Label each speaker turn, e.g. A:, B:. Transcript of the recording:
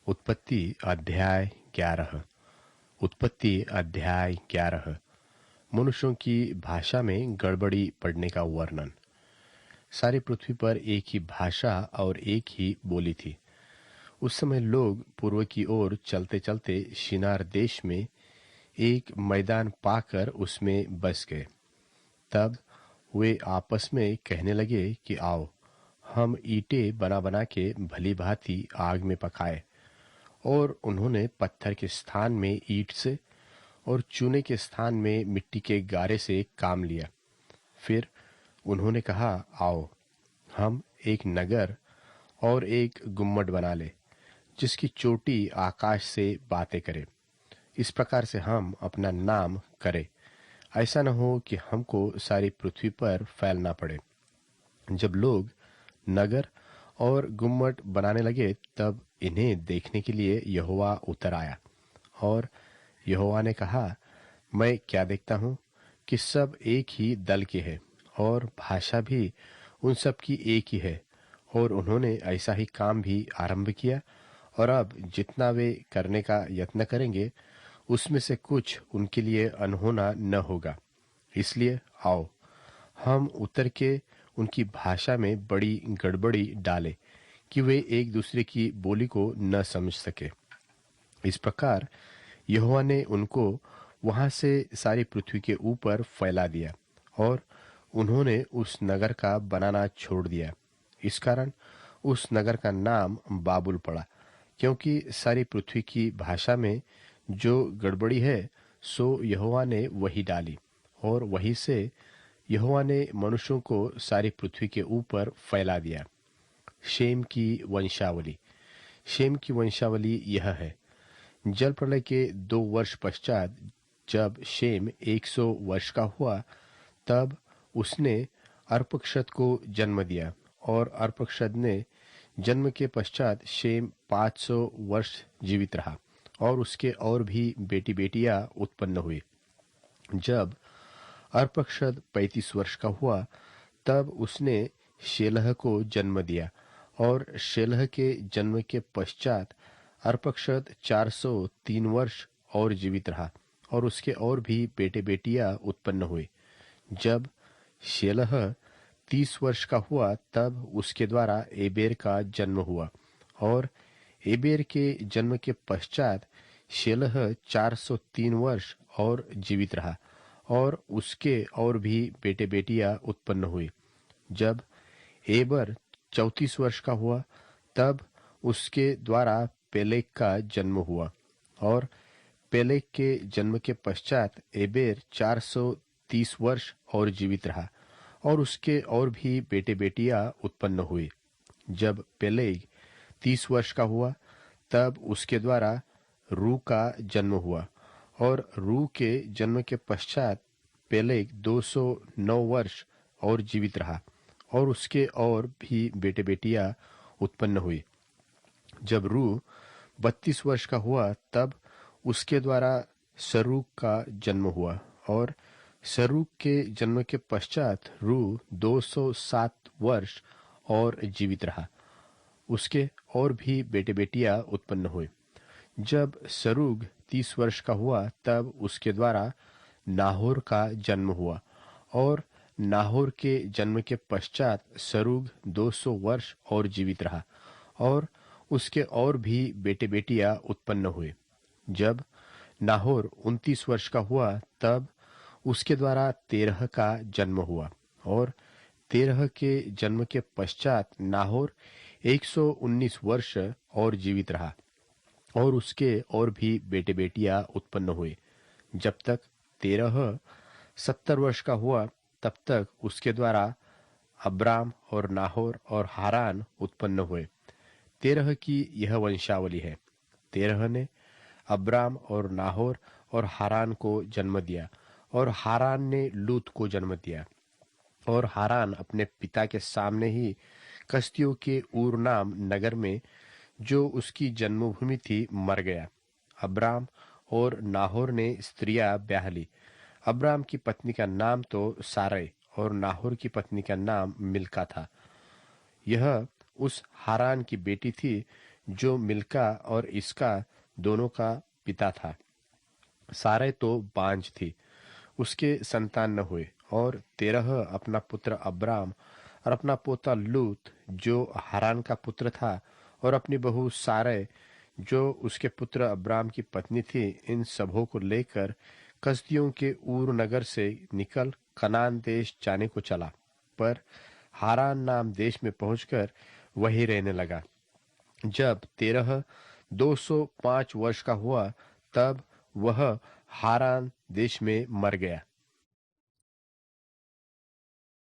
A: उत्पत्ति अध्याय 11। उत्पत्ति अध्याय 11। मनुष्यों की भाषा में गड़बड़ी पड़ने का वर्णन। सारी पृथ्वी पर एक ही भाषा और एक ही बोली थी। उस समय लोग पूर्व की ओर चलते चलते शिनार देश में एक मैदान पाकर उसमें बस गए। तब वे आपस में कहने लगे कि आओ, हम ईंटें बना बना के भली भांति आग में पकाए। और उन्होंने पत्थर के स्थान में ईंट से और चूने के स्थान में मिट्टी के गारे से काम लिया। फिर उन्होंने कहा, आओ, हम एक नगर और एक गुम्मट बना ले, जिसकी चोटी आकाश से बातें करे। इस प्रकार से हम अपना नाम करें, ऐसा न हो कि हमको सारी पृथ्वी पर फैलना पड़े। जब लोग नगर और गुम्मट बनाने लगे, तब इन्हें देखने के लिए यहोवा उतर आया। और यहोवा ने कहा, मैं क्या देखता हूँ कि सब एक ही दल के हैं और भाषा भी उन सब की एक ही है। और उन्होंने ऐसा ही काम भी आरंभ किया। और अब जितना वे करने का यत्न करेंगे, उसमें से कुछ उनके लिए अनहोना न होगा। इसलिए आओ, हम उतर के उनकी भाषा में बड़ी गड़बड़ी डालें कि वे एक दूसरे की बोली को न समझ सके। इस प्रकार यहोवा ने उनको वहां से सारी पृथ्वी के ऊपर फैला दिया और उन्होंने उस नगर का बनाना छोड़ दिया। इस कारण उस नगर का नाम बाबुल पड़ा, क्योंकि सारी पृथ्वी की भाषा में जो गड़बड़ी है, सो यहोवा ने वही डाली। और वही से यहोवा ने मनुष्यों को सारी पृथ्वी के ऊपर फैला दिया। शेम की वंशावली। शेम की वंशावली यह है। जल प्रलय के 2 वर्ष पश्चात जब शेम 100 वर्ष का हुआ, तब उसने अर्पक्षद को जन्म दिया। और अर्पक्षद ने जन्म के पश्चात शेम 500 वर्ष जीवित रहा। और उसके और भी बेटी बेटियां उत्पन्न हुई। जब अर्पक्षद 35 वर्ष का हुआ, तब उसने शेलह को जन्म दिया। और शेलह के जन्म के पश्चात अर्पक्षद 403 वर्ष और जीवित रहा। और उसके और भी बेटे बेटियां उत्पन्न हुए। जब शेलह 30 वर्ष का हुआ, तब उसके द्वारा एबेर का जन्म हुआ। और एबेर के जन्म के पश्चात शेलह 403 वर्ष और जीवित रहा। और उसके और भी बेटे बेटियां उत्पन्न हुई। जब एबर 34 वर्ष का हुआ, तब उसके द्वारा पेलेग का जन्म हुआ। और पेलेग के जन्म के पश्चात एबेर 430 वर्ष और जीवित रहा। और उसके और भी बेटे बेटियां उत्पन्न हुई। जब पेलेग 30 वर्ष का हुआ, तब उसके द्वारा रू का जन्म हुआ। और रू के जन्म के पश्चात पेलेग 209 वर्ष और जीवित रहा। और उसके और भी बेटे बेटियां उत्पन्न हुई। जब रू 32 वर्ष का हुआ, तब उसके द्वारा सरूग का जन्म हुआ। और सरूग के जन्म के पश्चात रू 207 वर्ष और जीवित रहा। उसके और भी बेटे बेटियां उत्पन्न हुए। जब सरूग 30 वर्ष का हुआ, तब उसके द्वारा नाहोर का जन्म हुआ। और नाहोर के जन्म के पश्चात सरूग 200 वर्ष और जीवित रहा। और उसके और भी बेटे बेटियां उत्पन्न हुए। जब नाहोर 29 वर्ष का हुआ, तब उसके द्वारा तेरह का जन्म हुआ। और तेरह के जन्म के पश्चात नाहोर 119 वर्ष और जीवित रहा। और उसके और भी बेटे बेटियां उत्पन्न हुए। जब तक तेरह 70 वर्ष का हुआ, तब तक उसके द्वारा अब्राम और नाहोर और हारान उत्पन्न हुए। तेरह की यह वंशावली है। तेरह ने अब्राम और नाहोर और हारान को जन्म दिया। और हारान ने लूत को जन्म दिया। और हारान अपने पिता के सामने ही कसदियों के ऊर नाम नगर में, जो उसकी जन्मभूमि थी, मर गया। अब्राम और नाहोर ने स्त्रियां ब्याह ली। अब्राम की पत्नी का नाम तो सारै और नाहोर की पत्नी का नाम मिल्का था। यह उस हारान की बेटी थी, जो मिल्का और इसका दोनों का पिता था। सारै तो बांझ थी, उसके संतान न हुए, और तेरह अपना पुत्र अब्राम और अपना पोता लूत जो हारान का पुत्र था, और अपनी बहू सारै जो उसके पुत्र अब्राम की पत्नी थी, इन सबों को लेकर कसदियों के ऊर नगर से निकल कनान देश जाने को चला, पर हारान नाम देश में पहुंचकर वहीं रहने लगा। जब तेरह 205 वर्ष का हुआ, तब वह हारान देश में मर गया।